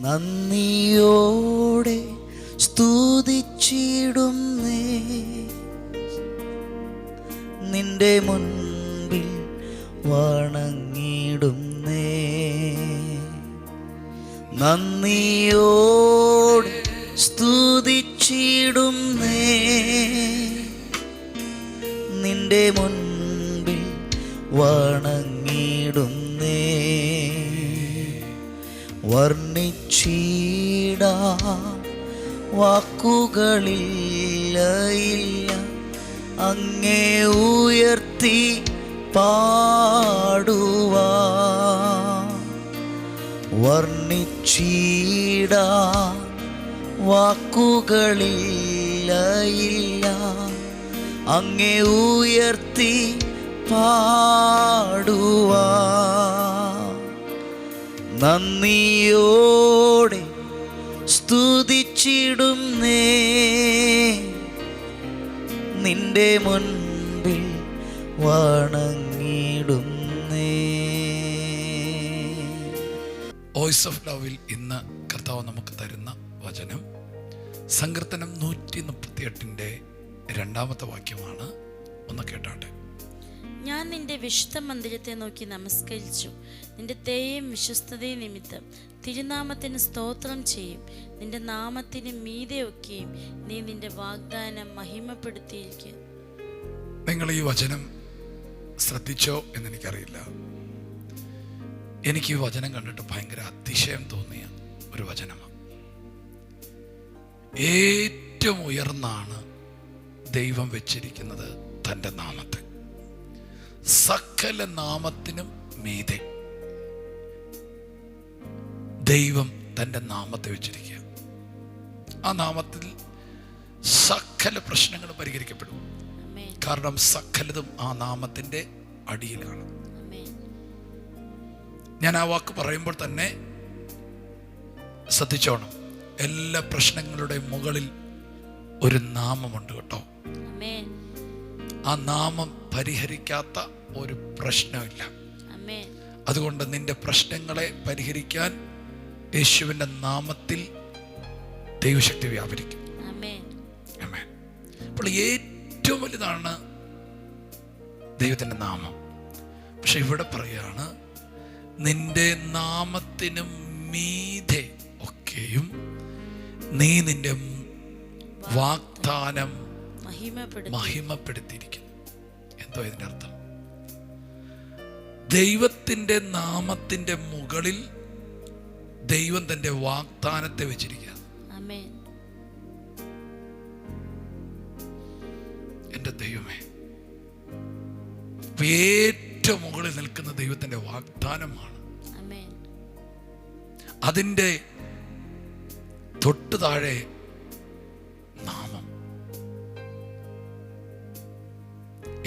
നന്ദിയോടെ സ്തുതിച്ചിടുന്നേ, നിന്റെ മുൻപിൽ വണങ്ങിടുന്നേ. നന്ദിയോടെ സ്തുതിച്ചിടുന്നേ, നിന്റെ മുൻപിൽ വണങ്ങിടുന്നേ. വർണ്ണിച്ചിടാ വാക്കുകളില്ല, അങ്ങേ ഉയർത്തി പാടുവാ. വർണ്ണിച്ചിടാ വാക്കുകളില്ല, അങ്ങേ ഉയർത്തി പാടുവാ. നന്ദിയോടെ സ്തുതിച്ചിടുന്നേ, നിന്റെ മുൻപിൽ വണങ്ങിടുന്നേ. വോയിസ് ഓഫ് ലവിൽ ഇന്ന് കർത്താവ് നമുക്ക് തരുന്ന വചനം സങ്കീർത്തനം 138 2 വാക്യമാണ്. ഒന്ന് കേട്ടാട്ടെ. ഞാൻ നിന്റെ വിശുദ്ധ മന്ദിരത്തെ നോക്കി നമസ്കരിച്ചു. നിന്റെ ദയയും വിശ്വസ്തതയും നിമിത്തം തിരുനാമത്തിന് സ്തോത്രം ചെയ്യും. നിന്റെ നാമത്തിന് മീതെയൊക്കെയും നീ നിന്റെ വാഗ്ദാനം മഹിമപ്പെടുത്തിയിരിക്കും. നിങ്ങൾ ഈ വചനം ശ്രദ്ധിച്ചോ എന്നെനിക്കറിയില്ല. എനിക്ക് ഈ വചനം കണ്ടിട്ട് ഭയങ്കര അതിശയം തോന്നിയ ഒരു വചനമാണ്. ഏറ്റവും ഉയർന്നാണ് ദൈവം വെച്ചിരിക്കുന്നത് തൻ്റെ നാമത്തെ. സകല നാമത്തിനും മീതെ ദൈവം തൻ്റെ നാമത്തെ വെച്ചിരിക്കുക. ആ നാമത്തിൽ സകല പ്രശ്നങ്ങൾ പരിഹരിക്കപ്പെടും. കാരണം സകലതും ആ നാമത്തിൻ്റെ അടിയിലാണ്. ഞാൻ ആ വാക്ക് പറയുമ്പോൾ തന്നെ ശ്രദ്ധിച്ചോണം, എല്ലാ പ്രശ്നങ്ങളുടെ മുകളിൽ ഒരു നാമമുണ്ട് കേട്ടോ. ആ നാമം പരിഹരിക്കാത്ത ഒരു പ്രശ്നമില്ല. അതുകൊണ്ട് നിന്റെ പ്രശ്നങ്ങളെ പരിഹരിക്കാൻ യേശുവിൻ്റെ നാമത്തിൽ ദൈവശക്തി വ്യാപരിക്കും. അപ്പോൾ ഏറ്റവും വലുതാണ് ദൈവത്തിൻ്റെ നാമം. പക്ഷെ ഇവിടെ പറയാണ്, നിന്റെ നാമത്തിനും മീതെ ഒക്കെയും നീ നിന്റെ വാഗ്ദാനം മഹിമപ്പെടുത്തിയിരിക്കുന്നു. എന്തോ ഇതിന്റെ അർത്ഥം? ദൈവത്തിന്റെ നാമത്തിന്റെ മുകളിൽ ദൈവം തന്റെ വാഗ്ദാനത്തെ വെച്ചിരിക്കുക. എന്റെ ദൈവമേ, ഏറ്റവും മുകളിൽ നിൽക്കുന്ന ദൈവത്തിന്റെ വാഗ്ദാനമാണ്. അതിൻ്റെ തൊട്ടു താഴെ നാമം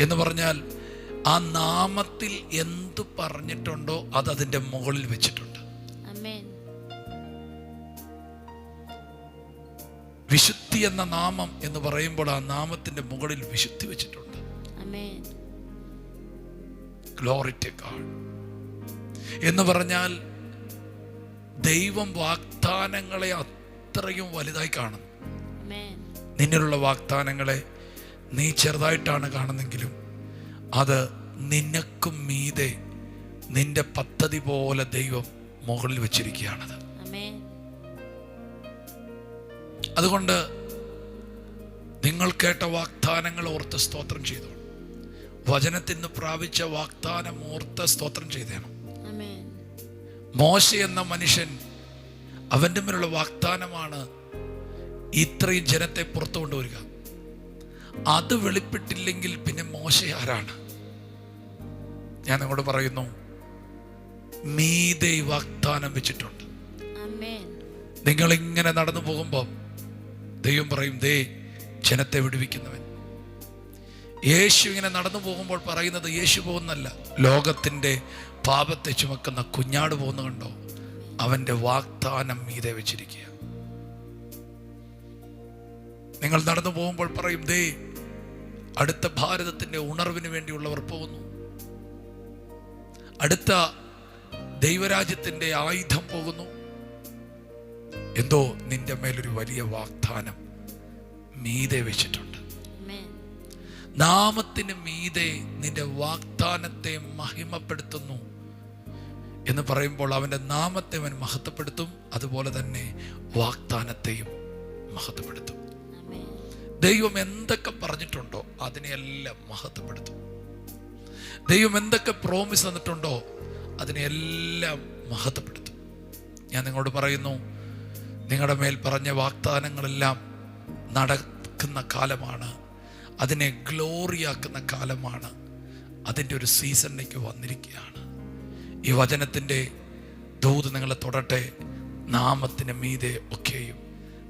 എന്ന് പറഞ്ഞാൽ ആ നാമത്തിൽ എന്തു പറഞ്ഞിട്ടുണ്ടോ അത് അതിൻ്റെ മുകളിൽ വെച്ചിട്ടുണ്ട്. വിശുദ്ധി എന്ന നാമം എന്ന് പറയുമ്പോൾ ആ നാമത്തിന്റെ മുകളിൽ വിശുദ്ധി വെച്ചിട്ടുണ്ട്. ഗ്ലോറി ടു ഗോഡ് എന്ന് പറഞ്ഞാൽ ദൈവം വാഗ്ദാനങ്ങളെ അത്രയും വലുതായി കാണുന്നു. നിന്നിലുള്ള വാഗ്ദാനങ്ങളെ നീ ചെറുതായിട്ടാണ് കാണുന്നെങ്കിലും അത് നിനക്കും മീതെ നിന്റെ പദ്ധതി പോലെ ദൈവം മുകളിൽ വെച്ചിരിക്കുകയാണത്. അതുകൊണ്ട് നിങ്ങൾ കേട്ട വാഗ്ദാനങ്ങൾ ഓർത്ത് സ്തോത്രം ചെയ്തോളൂ. വചനത്തിൽ നിന്ന് പ്രാപിച്ച വാഗ്ദാനം ഓർത്ത് സ്തോത്രം ചെയ്തേണം. മോശ എന്ന മനുഷ്യൻ, അവൻ്റെ മേലുള്ള വാഗ്ദാനമാണ് ഇത്രയും ജനത്തെ പുറത്തു കൊണ്ടുവരിക. അത് വെളിപ്പെട്ടില്ലെങ്കിൽ പിന്നെ മോശ ആരാണ്? ഞാൻ നിങ്ങളോട് പറയുന്നു, മീതെ വാഗ്ദാനം വെച്ചിട്ടുണ്ട്. നിങ്ങൾ ഇങ്ങനെ നടന്നു പോകുമ്പോൾ ദൈവം പറയും, ദേ ജനത്തെ വിടുവിക്കുന്നവൻ. യേശു ഇങ്ങനെ നടന്നു പോകുമ്പോൾ പറയുന്നത് യേശു പോകുന്നല്ല, ലോകത്തിൻ്റെ പാപത്തെ ചുമക്കുന്ന കുഞ്ഞാട് പോകുന്ന കണ്ടോ? അവൻ്റെ വാഗ്ദാനം മീതെ വെച്ചിരിക്കുക. നിങ്ങൾ നടന്നു പോകുമ്പോൾ പറയും, ദേ അടുത്ത ഭാരതത്തിൻ്റെ ഉണർവിന് വേണ്ടിയുള്ളവർ പോകുന്നു, അടുത്ത ദൈവരാജ്യത്തിൻ്റെ ആയുധം പോകുന്നു. എന്തോ നിന്റെ മേലൊരു വലിയ വാഗ്ദാനം മീതെ വെച്ചിട്ടുണ്ട്. നാമത്തിന് മീതെ നിന്റെ വാഗ്ദാനത്തെ മഹിമപ്പെടുത്തുന്നു എന്ന് പറയുമ്പോൾ അവൻ്റെ നാമത്തെ അവൻ മഹത്വപ്പെടുത്തും, അതുപോലെ തന്നെ വാഗ്ദാനത്തെയും മഹത്വപ്പെടുത്തും. ദൈവം എന്തൊക്കെ പറഞ്ഞിട്ടുണ്ടോ അതിനെയെല്ലാം മഹത്വപ്പെടുത്തും. ദൈവം എന്തൊക്കെ പ്രോമിസ് തന്നിട്ടുണ്ടോ അതിനെയെല്ലാം മഹത്വപ്പെടുത്തും. ഞാൻ നിങ്ങളോട് പറയുന്നു, നിങ്ങളുടെ മേൽ പറഞ്ഞ വാഗ്ദാനങ്ങളെല്ലാം നടക്കുന്ന കാലമാണ്. അതിനെ ഗ്ലോറിയാക്കുന്ന കാലമാണ്. അതിൻ്റെ ഒരു സീസണിലേക്ക് വന്നിരിക്കുകയാണ്. ഈ വചനത്തിൻ്റെ ദൂത് നിങ്ങളെ തൊടട്ടെ. നാമത്തിന് മീതെ ഒക്കെയും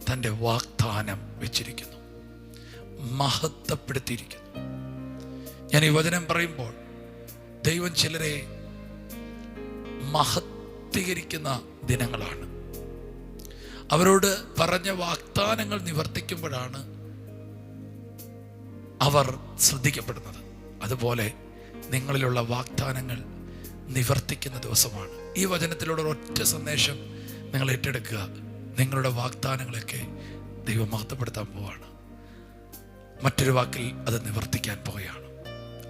തൻ്റെ വാഗ്ദാനം വെച്ചിരിക്കുന്നു, മഹത്വപ്പെടുത്തിയിരിക്കുന്നു. ഞാൻ ഈ വചനം പറയുമ്പോൾ ദൈവം ചിലരെ മഹത്വീകരിക്കുന്ന ദിനങ്ങളാണ്. അവരോട് പറഞ്ഞ വാഗ്ദാനങ്ങൾ നിവർത്തിക്കുമ്പോഴാണ് അവർ ശ്രദ്ധിക്കപ്പെടുന്നത്. അതുപോലെ നിങ്ങളിലുള്ള വാഗ്ദാനങ്ങൾ നിവർത്തിക്കുന്ന ദിവസമാണ്. ഈ വചനത്തിലൂടെ ഒരൊറ്റ സന്ദേശം നിങ്ങൾ ഏറ്റെടുക്കുക. നിങ്ങളുടെ വാഗ്ദാനങ്ങളൊക്കെ ദൈവം മഹത്വപ്പെടുത്താൻ പോവാണ്. മറ്റൊരു വാക്കിൽ അത് നിവർത്തിക്കാൻ പോവുകയാണ്.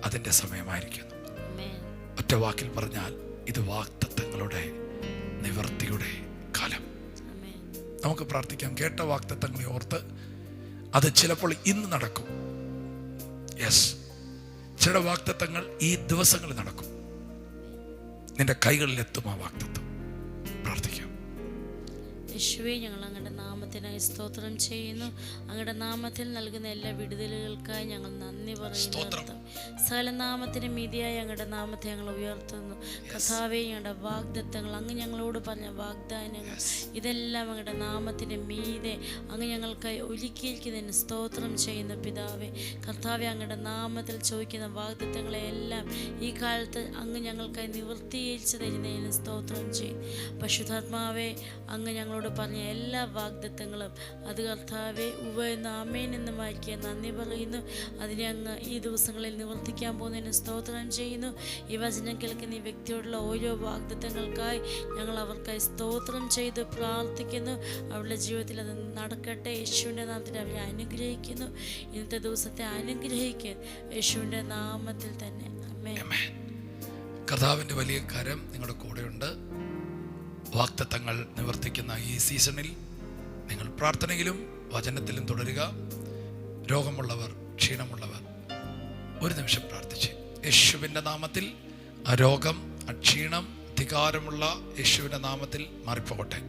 അതിൻ്റെ സമയമായിരിക്കുന്നു. ഒറ്റ വാക്കിൽ പറഞ്ഞാൽ ഇത് വാഗ്ദത്തങ്ങളുടെ നിവർത്തിയുടെ കാലം. നമുക്ക് പ്രാർത്ഥിക്കാം. കേട്ട വാഗ്ദത്തങ്ങളെ ഓർത്ത് അത് ചിലപ്പോൾ ഇന്ന് നടക്കും. യെസ്, ചില വാഗ്ദത്തങ്ങൾ ഈ ദിവസങ്ങളിൽ നടക്കും. നിന്റെ കൈകളിലെത്തും ആ വാഗ്ദത്തം. പ്രാർത്ഥിക്കാം. യേശുവേ, ഞങ്ങൾ അങ്ങയുടെ നാമത്തിനായി സ്തോത്രം ചെയ്യുന്നു. അങ്ങയുടെ നാമത്തിൽ നൽകുന്ന എല്ലാ വിടുതലുകൾക്കായി ഞങ്ങൾ നന്ദി പറയുന്നു. സകല നാമത്തിന് മീതിയായി അങ്ങയുടെ നാമത്തെ ഞങ്ങൾ ഉയർത്തുന്നു. കർത്താവേ, ഞങ്ങളുടെ വാഗ്ദത്തങ്ങൾ, അങ്ങ് ഞങ്ങളോട് പറഞ്ഞ വാഗ്ദാനങ്ങൾ, ഇതെല്ലാം അങ്ങയുടെ നാമത്തിന് മീതെ അങ്ങ് ഞങ്ങൾക്കായി ഒരുക്കിയിരിക്കുന്നതിന് സ്തോത്രം ചെയ്യുന്നു. പിതാവേ, കർത്താവെ, അങ്ങയുടെ നാമത്തിൽ ചോദിക്കുന്ന വാഗ്ദത്തങ്ങളെല്ലാം ഈ കാലത്ത് അങ്ങ് ഞങ്ങൾക്കായി നിവർത്തീകരിച്ച് തരുന്നതിന് സ്തോത്രം ചെയ്യും. പരിശുദ്ധാത്മാവേ, അങ്ങ് ഞങ്ങളോട് പറഞ്ഞ എല്ലാ വാഗ്ദത്തങ്ങളും അത് കർത്താവെ ഉവ്വെന്ന് ആമേൻ എന്ന് വായിക്കുക നന്ദി പറയുന്നു. അതിനെ അങ്ങ് ഈ ദിവസങ്ങളിൽ നിവർത്തിക്കാൻ പോകുന്നതിന് സ്തോത്രം ചെയ്യുന്നു. ഈ വചനം കേൾക്കുന്ന ഈ വ്യക്തിയോടുള്ള ഓരോ വാഗ്ദത്തങ്ങൾക്കായി ഞങ്ങൾ അവർക്കായി സ്തോത്രം ചെയ്ത് പ്രാർത്ഥിക്കുന്നു. അവരുടെ ജീവിതത്തിൽ അത് നടക്കട്ടെ. യേശുവിൻ്റെ നാമത്തിൽ അവരെ അനുഗ്രഹിക്കുന്നു. ഇന്നത്തെ ദിവസത്തെ അനുഗ്രഹിക്കുക യേശുവിൻ്റെ നാമത്തിൽ തന്നെ. ആമേൻ. കർത്താവിൻ്റെ വലിയ കരം നിങ്ങളുടെ കൂടെയുണ്ട്. വാഗ്ദത്തങ്ങൾ നിവർത്തിക്കുന്ന ഈ സീസണിൽ നിങ്ങൾ പ്രാർത്ഥനയിലും വചനത്തിലും തുടരുക. രോഗമുള്ളവർ, ക്ഷീണമുള്ളവർ ഒരു നിമിഷം പ്രാർത്ഥിച്ച് യേശുവിൻ്റെ നാമത്തിൽ ആ രോഗം, ആ ക്ഷീണം, അധികാരമുള്ള യേശുവിൻ്റെ നാമത്തിൽ മാറിപ്പോകട്ടെ.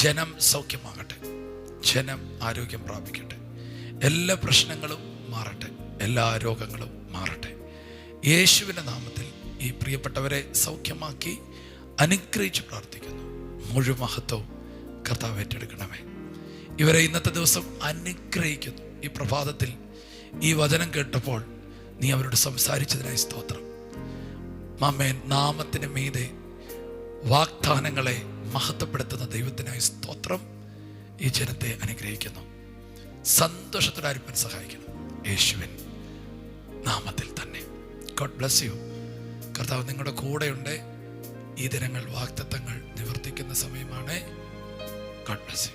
ജനം സൗഖ്യമാകട്ടെ. ജനം ആരോഗ്യം പ്രാപിക്കട്ടെ. എല്ലാ പ്രശ്നങ്ങളും മാറട്ടെ. എല്ലാ രോഗങ്ങളും മാറട്ടെ. യേശുവിൻ്റെ നാമത്തിൽ ഈ പ്രിയപ്പെട്ടവരെ സൗഖ്യമാക്കി അനുഗ്രഹിച്ച് പ്രാർത്ഥിക്കുന്നു. മുഴുവൻ മഹത്വവും കർത്താവ് ഏറ്റെടുക്കണമേ. ഇവരെ ഇന്നത്തെ ദിവസം അനുഗ്രഹിക്കുന്നു. ഈ പ്രഭാതത്തിൽ ഈ വചനം കേട്ടപ്പോൾ നീ അവരോട് സംസാരിച്ചതിനായി സ്തോത്രം. ആമേൻ. നാമത്തിന് മീതെ വാഗ്ദാനങ്ങളെ മഹത്വപ്പെടുത്തുന്ന ദൈവത്തിനായി സ്തോത്രം. ഈ ജനത്തെ അനുഗ്രഹിക്കുന്നു. സന്തോഷത്തോടെ അരിപ്പൻ സഹായിക്കണം. യേശുവിൻ നാമത്തിൽ തന്നെ. God bless you. കർത്താവ് നിങ്ങളുടെ കൂടെയുണ്ട്. ഈ ദിനങ്ങൾ വാഗ്ദത്തങ്ങൾ നിവർത്തിക്കുന്ന സമയമാണ്. God bless you.